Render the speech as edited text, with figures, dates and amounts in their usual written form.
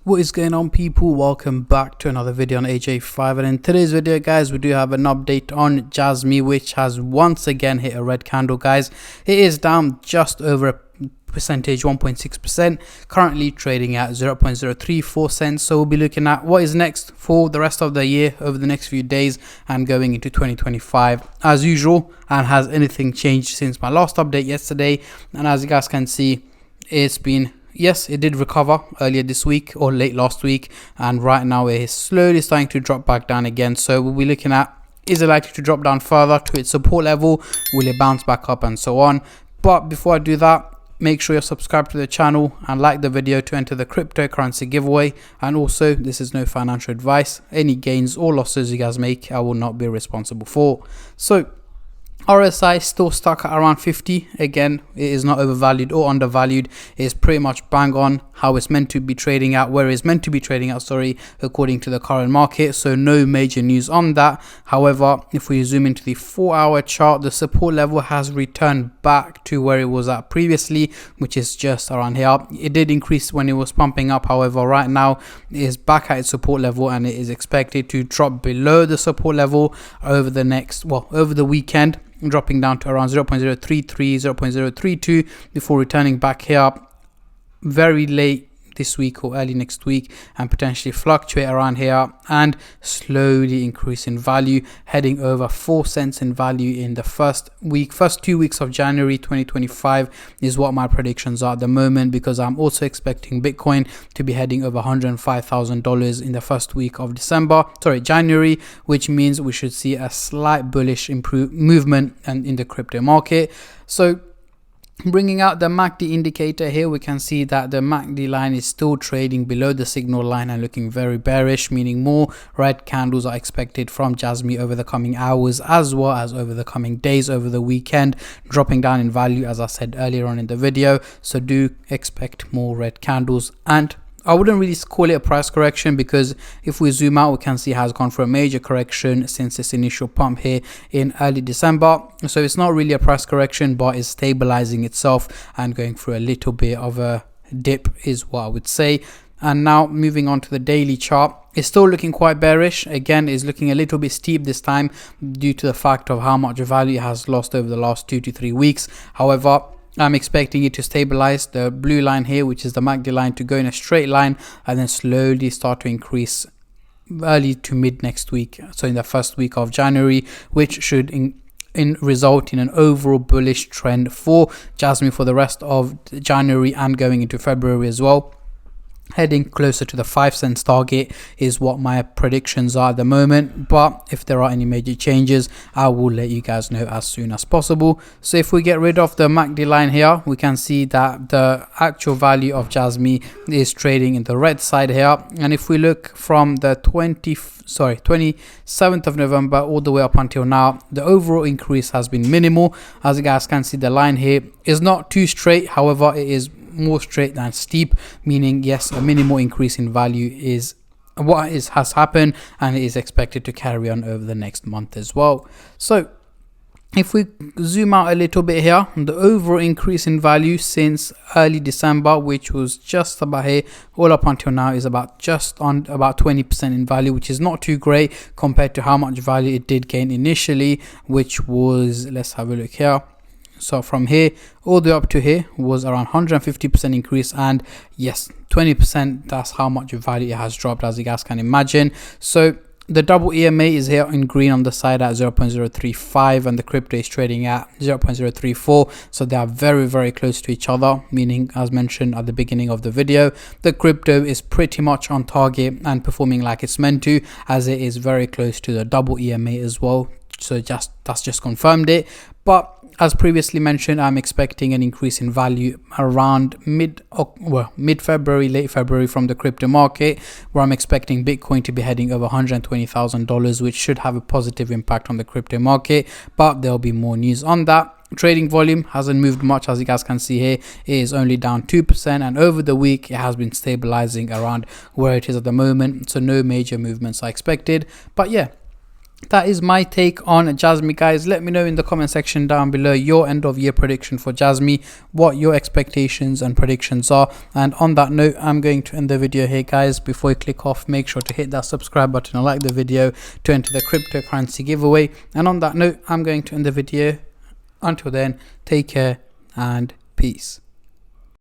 What is going on, people? Welcome back to another video on AJ5, and in today's video, guys, we do have an update on Jasmy, which has once again hit a red candle, guys. It is down just over a percentage, 1.6%, currently trading at 0.034 cents. So we'll be looking at what is next for the rest of the year, over the next few days and going into 2025 as usual. And has anything changed since my last update yesterday? And as you guys can see, it's been, yes, it did recover earlier this week or late last week, and right now it is slowly starting to drop back down again. So we'll be looking at, is it likely to drop down further to its support level? Will it bounce back up, and so on? But before I do that, make sure you're subscribed to the channel and like the video to enter the cryptocurrency giveaway. And also, this is no financial advice. Any gains or losses you guys make, I will not be responsible for. So RSI still stuck at around 50. Again, it is not overvalued or undervalued. It is pretty much bang on how it's meant to be trading at, where it's meant to be trading at, according to the current market. So no major news on that. However, if we zoom into the 4-hour chart, the support level has returned back to where it was at previously, which is just around here. It did increase when it was pumping up. However, right now it is back at its support level, and it is expected to drop below the support level over the weekend, dropping down to around 0.033, 0.032 before returning back here very late this week or early next week, and potentially fluctuate around here and slowly increase in value, heading over 4 cents in value in the first 2 weeks of January 2025 is what my predictions are at the moment, because I'm also expecting Bitcoin to be heading over $105,000 in the first week of January, which means we should see a slight bullish movement and in the crypto market. So bringing out the MACD indicator here, we can see that the MACD line is still trading below the signal line and looking very bearish, meaning more red candles are expected from Jasmy over the coming hours, as well as over the coming days, over the weekend, dropping down in value, as I said earlier on in the video. So do expect more red candles, and I wouldn't really call it a price correction, because if we zoom out, we can see it has gone for a major correction since its initial pump here in early December. So it's not really a price correction, but it's stabilizing itself and going through a little bit of a dip is what I would say. And now moving on to the daily chart, it's still looking quite bearish. Again, it's looking a little bit steep this time due to the fact of how much value it has lost over the last 2 to 3 weeks. However, I'm expecting it to stabilize, the blue line here, which is the MACD line, to go in a straight line and then slowly start to increase early to mid next week. So in the first week of January, which should result in an overall bullish trend for Jasmy for the rest of January and going into February as well. Heading closer to the 5 cents target is what my predictions are at the moment, but if there are any major changes, I will let you guys know as soon as possible. So if we get rid of the MACD line here, we can see that the actual value of Jasmy is trading in the red side here. And if we look from the 27th of November all the way up until now, the overall increase has been minimal. As you guys can see, the line here is not too straight, however it is more straight than steep, meaning yes, a minimal increase in value is what has happened, and it is expected to carry on over the next month as well. So if we zoom out a little bit here, the overall increase in value since early December, which was just about here all up until now, is about 20% in value, which is not too great compared to how much value it did gain initially, which was, let's have a look here. So from here all the way up to here was around 150% increase, and yes, 20%, that's how much value it has dropped, as you guys can imagine. So the double EMA is here in green on the side at 0.035, and the crypto is trading at 0.034. So they are very, very close to each other, meaning, as mentioned at the beginning of the video, the crypto is pretty much on target and performing like it's meant to, as it is very close to the double EMA as well. So that's just confirmed it. But as previously mentioned, I'm expecting an increase in value around mid-February, late February from the crypto market, where I'm expecting Bitcoin to be heading over $120,000, which should have a positive impact on the crypto market. But there'll be more news on that. Trading volume hasn't moved much, as you guys can see here. It is only down 2%, and over the week it has been stabilizing around where it is at the moment. So no major movements are expected. But yeah, that is my take on Jasmy, guys. Let me know in the comment section down below your end of year prediction for Jasmy, what your expectations and predictions are. And on that note, I'm going to end the video here, guys. Before you click off, make sure to hit that subscribe button and like the video to enter the cryptocurrency giveaway. And on that note, I'm going to end the video. Until then, take care and peace.